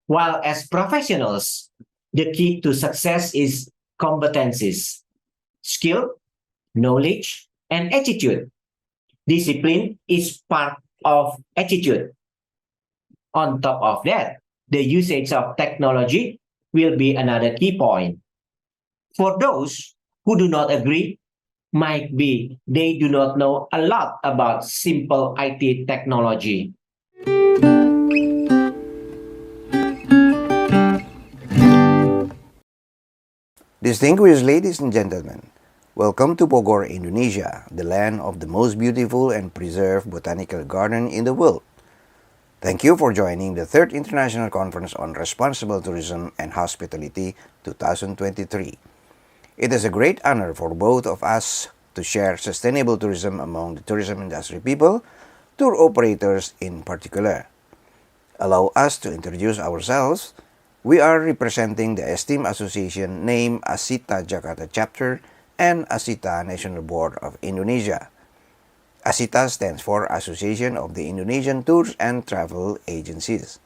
While as professionals, the key to success is competencies, skill, knowledge, and attitude. Discipline is part of attitude. On top of that, the usage of technology will be another key point. For those who do not agree, might be they do not know a lot about simple IT technology. Distinguished ladies and gentlemen, welcome to Bogor, Indonesia, the land of the most beautiful and preserved botanical garden in the world. Thank you for joining the 3rd International Conference on Responsible Tourism and Hospitality 2023. It is a great honor for both of us to share sustainable tourism among the tourism industry people, tour operators in particular. Allow us to introduce ourselves. We are representing the esteemed association named ASITA Jakarta Chapter and ASITA National Board of Indonesia. ASITA stands for Association of the Indonesian Tours and Travel Agencies.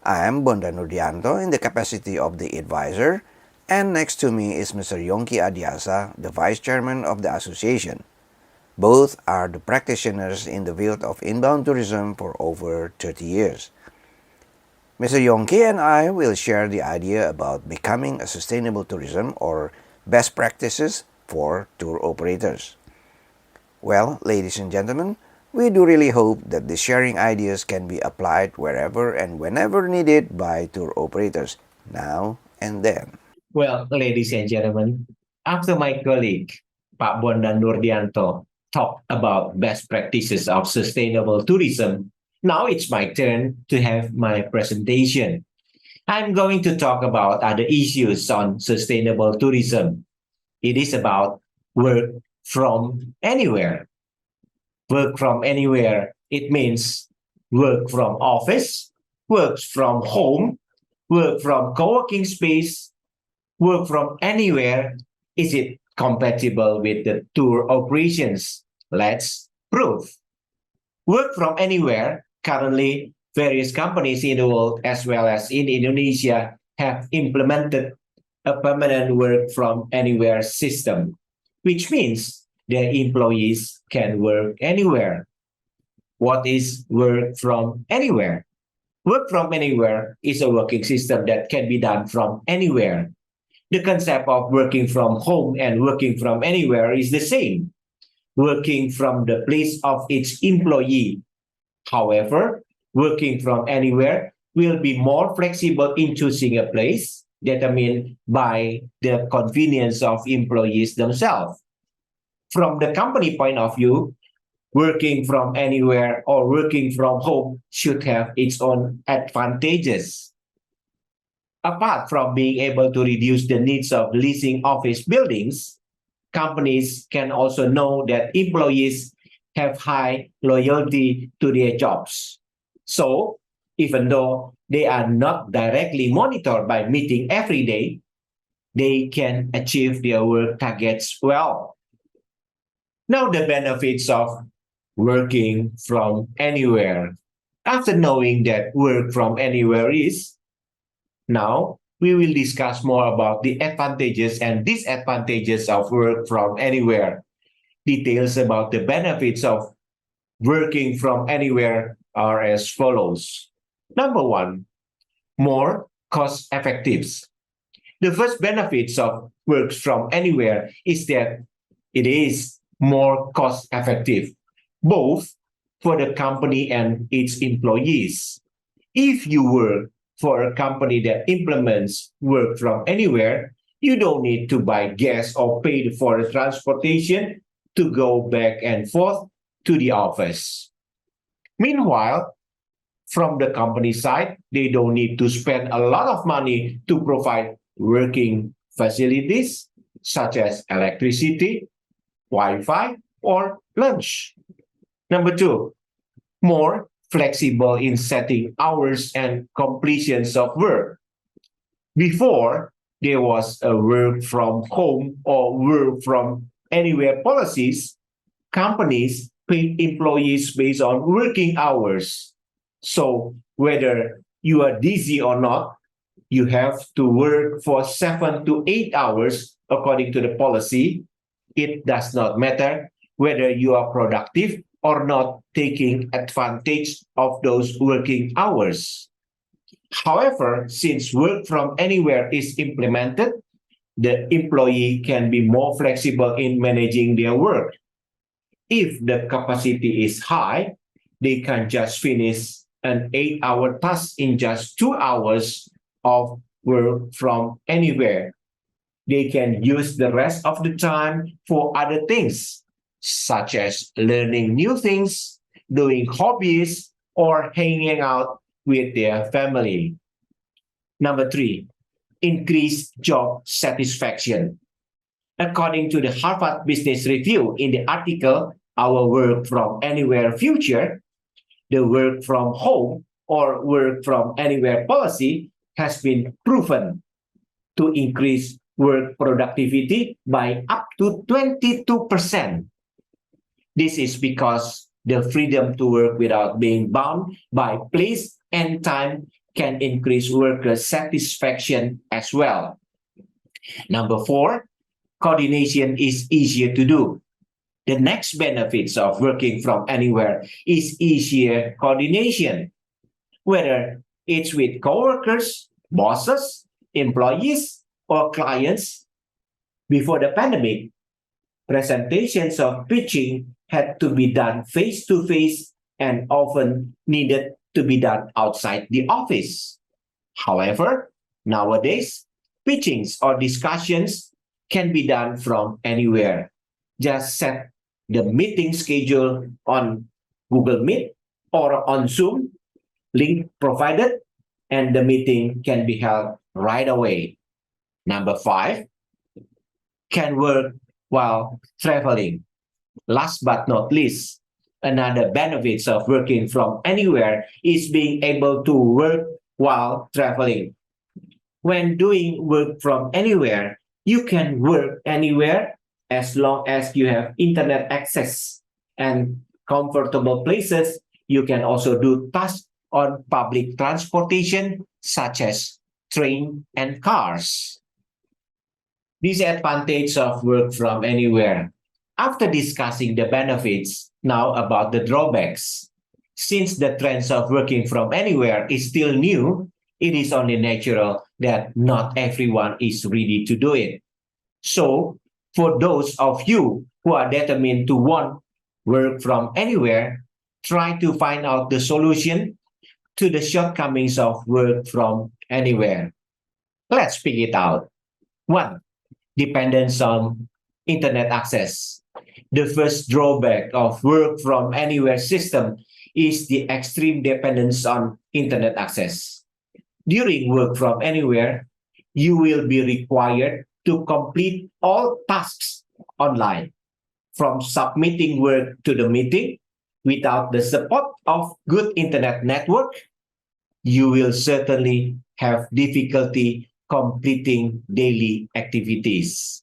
I am Bonda Nurdianto in the capacity of the advisor, and next to me is Mr. Jongki Adiyasa, the Vice Chairman of the association. Both are the practitioners in the field of inbound tourism for over 30 years. Mr. Jongki and I will share the idea about becoming a sustainable tourism or best practices for tour operators. Well, ladies and gentlemen, we do really hope that the sharing ideas can be applied wherever and whenever needed by tour operators, now and then. Well, ladies and gentlemen, after my colleague, Pak Bondan Nurdianto, talked about best practices of sustainable tourism, now it's my turn to have my presentation. I'm going to talk about other issues on sustainable tourism. It is about work from anywhere. Work from anywhere, it means work from office, work from home, work from co-working space, work from anywhere. Is it compatible with the tour operations? Let's prove. Work from anywhere, currently various companies in the world as well as in Indonesia have implemented a permanent work from anywhere system, which means their employees can work anywhere. What is work from anywhere? Work from anywhere is a working system that can be done from anywhere. The concept of working from home and working from anywhere is the same, working from the place of each employee. However, working from anywhere will be more flexible in choosing a place determined by the convenience of employees themselves. From the company point of view, working from anywhere or working from home should have its own advantages. Apart from being able to reduce the needs of leasing office buildings, companies can also know that employees have high loyalty to their jobs. So, even though they are not directly monitored by meeting every day, they can achieve their work targets well. Now, the benefits of working from anywhere. After knowing that work from anywhere is, now we will discuss more about the advantages and disadvantages of work from anywhere. Details about the benefits of working from anywhere are as follows. Number one, more cost effective. The first benefits of work from anywhere is that it is more cost effective, both for the company and its employees. If you work for a company that implements work from anywhere, you don't need to buy gas or pay for the transportation to go back and forth to the office. Meanwhile, from the company side, they don't need to spend a lot of money to provide working facilities such as electricity, Wi-Fi, or lunch. Number two, more flexible in setting hours and completions of work. Before, there was a work from home or work from anywhere policies. Companies paid employees based on working hours. So whether you are dizzy or not, you have to work for 7 to 8 hours according to the policy. It does not matter whether you are productive or not taking advantage of those working hours. However, since work from anywhere is implemented, the employee can be more flexible in managing their work. If the capacity is high, they can just finish an 8 hour task in just 2 hours of work from anywhere. They can use the rest of the time for other things, such as learning new things, doing hobbies, or hanging out with their family. Number three, increase job satisfaction. According to the Harvard Business Review in the article, Our Work from Anywhere Future, the work from home or work from anywhere policy has been proven to increase work productivity by up to 22%. This is because the freedom to work without being bound by place and time can increase worker satisfaction as well. Number four, coordination is easier to do. The next benefits of working from anywhere is easier coordination, whether it's with coworkers, bosses, employees, or clients. Before the pandemic, presentations of pitching had to be done face to face and often needed to be done outside the office. However, nowadays, pitchings or discussions can be done from anywhere. Just set the meeting schedule on Google Meet or on Zoom, link provided, and the meeting can be held right away. Number five, can work while traveling. Last but not least, another benefits of working from anywhere is being able to work while traveling. When doing work from anywhere, you can work anywhere as long as you have internet access and comfortable places. You can also do tasks on public transportation such as train and cars. Disadvantage of work from anywhere. After discussing the benefits, now about the drawbacks. Since the trends of working from anywhere is still new, it is only natural that not everyone is ready to do it. So, for those of you who are determined to want work from anywhere, try to find out the solution to the shortcomings of work from anywhere. Let's pick it out. One, dependence on internet access. The first drawback of work from anywhere system is the extreme dependence on internet access. During work from anywhere, you will be required to complete all tasks online, from submitting work to the meeting. Without the support of good internet network, you will certainly have difficulty completing daily activities.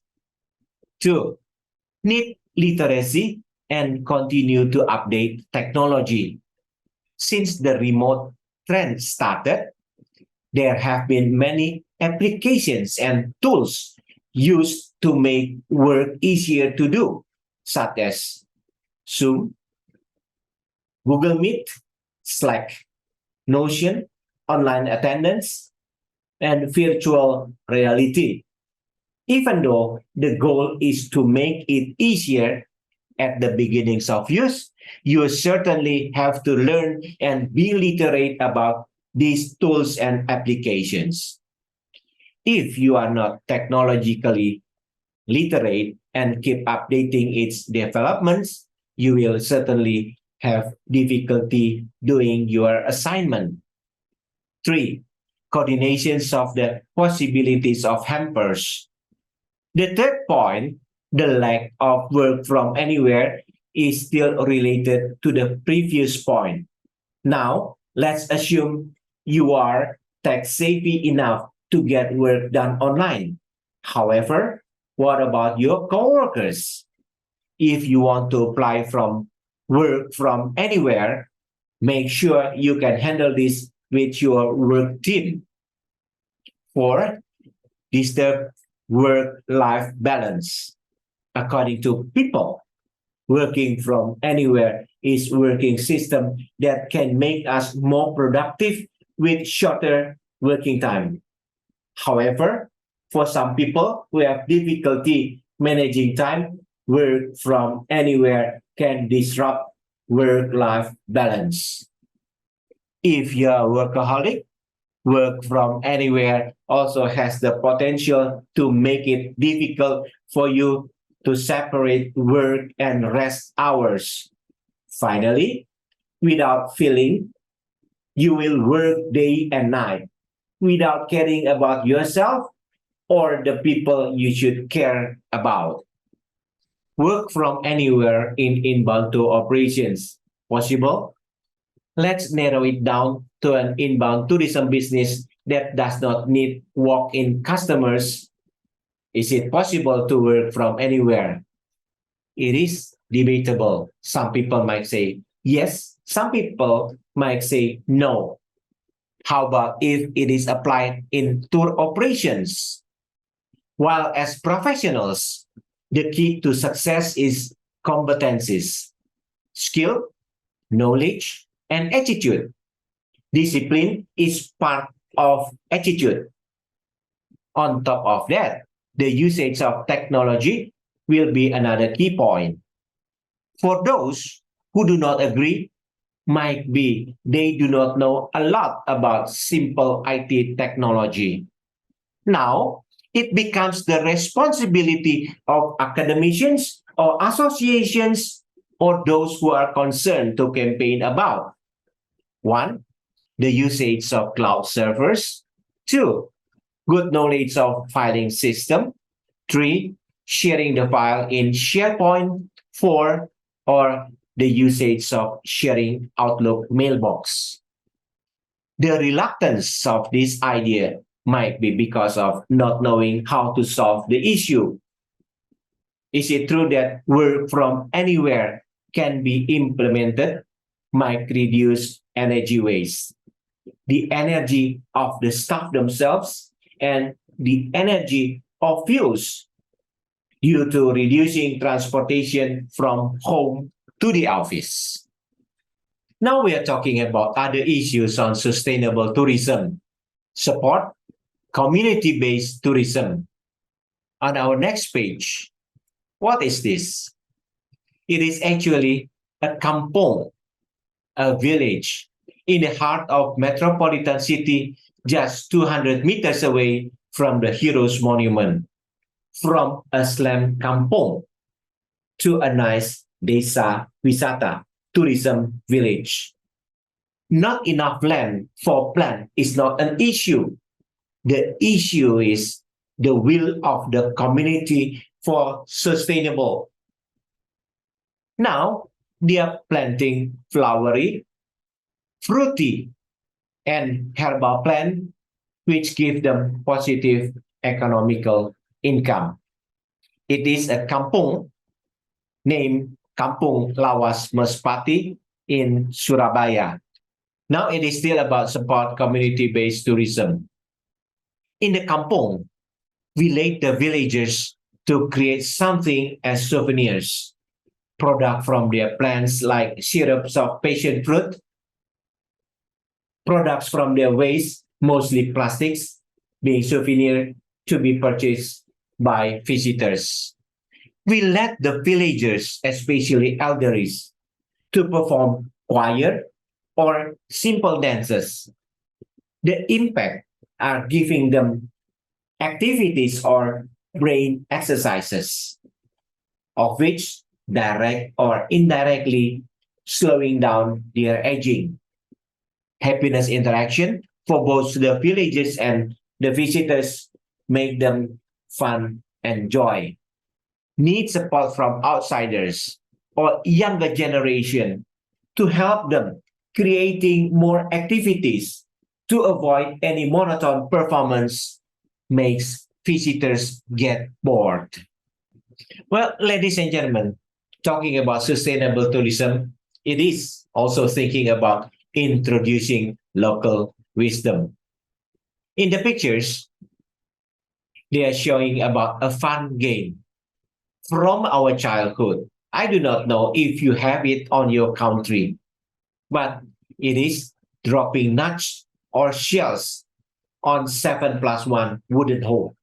Two, need literacy and continue to update technology. Since the remote trend started, there have been many applications and tools used to make work easier to do, such as Zoom, Google Meet, Slack, Notion, online attendance, and virtual reality. Even though the goal is to make it easier at the beginnings of use, you certainly have to learn and be literate about these tools and applications. If you are not technologically literate and keep updating its developments, you will certainly have difficulty doing your assignment. Three, coordinations of the possibilities of hampers. The third point, the lack of work from anywhere, is still related to the previous point. Now, let's assume you are tech savvy enough to get work done online. However, what about your coworkers? If you want to apply from work from anywhere, make sure you can handle this with your work team. 4. Disturb work-life balance. According to people, working from anywhere is working system that can make us more productive with shorter working time. However, for some people who have difficulty managing time, work from anywhere can disrupt work-life balance. If you're a workaholic, work from anywhere also has the potential to make it difficult for you to separate work and rest hours. Finally, without feeling, you will work day and night without caring about yourself or the people you should care about. Work from anywhere in inbound to operations. Possible? Let's narrow it down to an inbound tourism business that does not need walk-in customers. Is it possible to work from anywhere? It is debatable. Some people might say yes, some people might say no. How about if it is applied in tour operations? While as professionals, the key to success is competencies, skill, knowledge, and attitude. Discipline is part of attitude. On top of that, the usage of technology will be another key point. For those who do not agree, might be they do not know a lot about simple IT technology. Now, it becomes the responsibility of academicians or associations or those who are concerned to campaign about. 1. The usage of cloud servers. 2. Good knowledge of filing system. 3. Sharing the file in SharePoint. 4. Or the usage of sharing Outlook mailbox. The reluctance of this idea might be because of not knowing how to solve the issue. Is it true that work from anywhere can be implemented? Might reduce energy waste. The energy of the staff themselves and the energy of fuels due to reducing transportation from home to the office. Now we are talking about other issues on sustainable tourism. Support community-based tourism. On our next page, what is this? It is actually a kampong, a village in the heart of metropolitan city, just 200 meters away from the Heroes Monument. From a slum kampong to a nice desa wisata tourism village. Not enough land for plant is not an issue. The issue is the will of the community for sustainable. Now they are planting flowery, fruity, and herbal plant, which give them positive economical income. It is a kampung named Kampung Lawas Mespati in Surabaya. Now it is still about support community-based tourism. In the kampung, we let the villagers to create something as souvenirs. Product from their plants like syrups of passion fruit, products from their waste, mostly plastics, being souvenir to be purchased by visitors. We let the villagers, especially elderlies, to perform choir or simple dances. The impact are giving them activities or brain exercises, of which direct or indirectly slowing down their aging. Happiness interaction for both the villagers and the visitors make them fun and joy. Need support from outsiders or younger generation to help them creating more activities to avoid any monotone performance makes visitors get bored. Well, ladies and gentlemen, talking about sustainable tourism, it is also thinking about introducing local wisdom. In the pictures, they are showing about a fun game from our childhood. I do not know if you have it on your country, but it is dropping nuts or shells on 7 plus 1 wooden hole.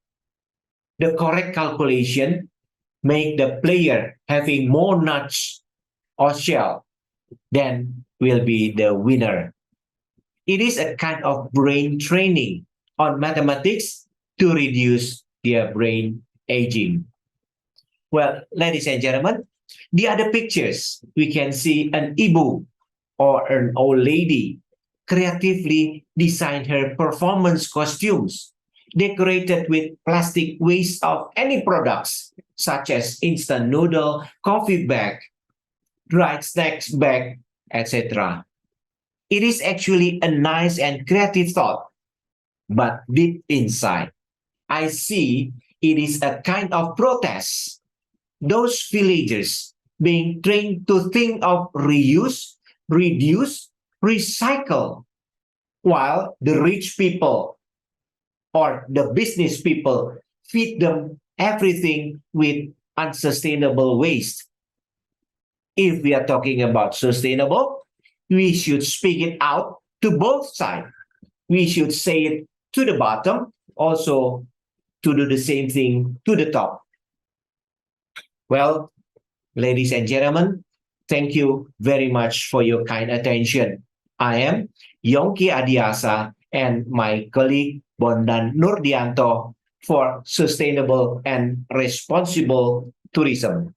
The correct calculation make the player having more nuts or shell then will be the winner. It is a kind of brain training on mathematics to reduce their brain aging. Well, ladies and gentlemen, the other pictures, we can see an Ibu or an old lady creatively designed her performance costumes decorated with plastic waste of any products such as instant noodle, coffee bag, dried snacks bag, etc. It is actually a nice and creative thought, but deep inside, I see it is a kind of protest. Those villagers being trained to think of reuse, reduce, recycle, while the rich people or the business people feed them everything with unsustainable waste. If we are talking about sustainable, we should speak it out to both sides. We should say it to the bottom, also to do the same thing to the top. Well, ladies and gentlemen, thank you very much for your kind attention. I am Jongki Adiyasa and my colleague Bondan Nurdianto for sustainable and responsible tourism.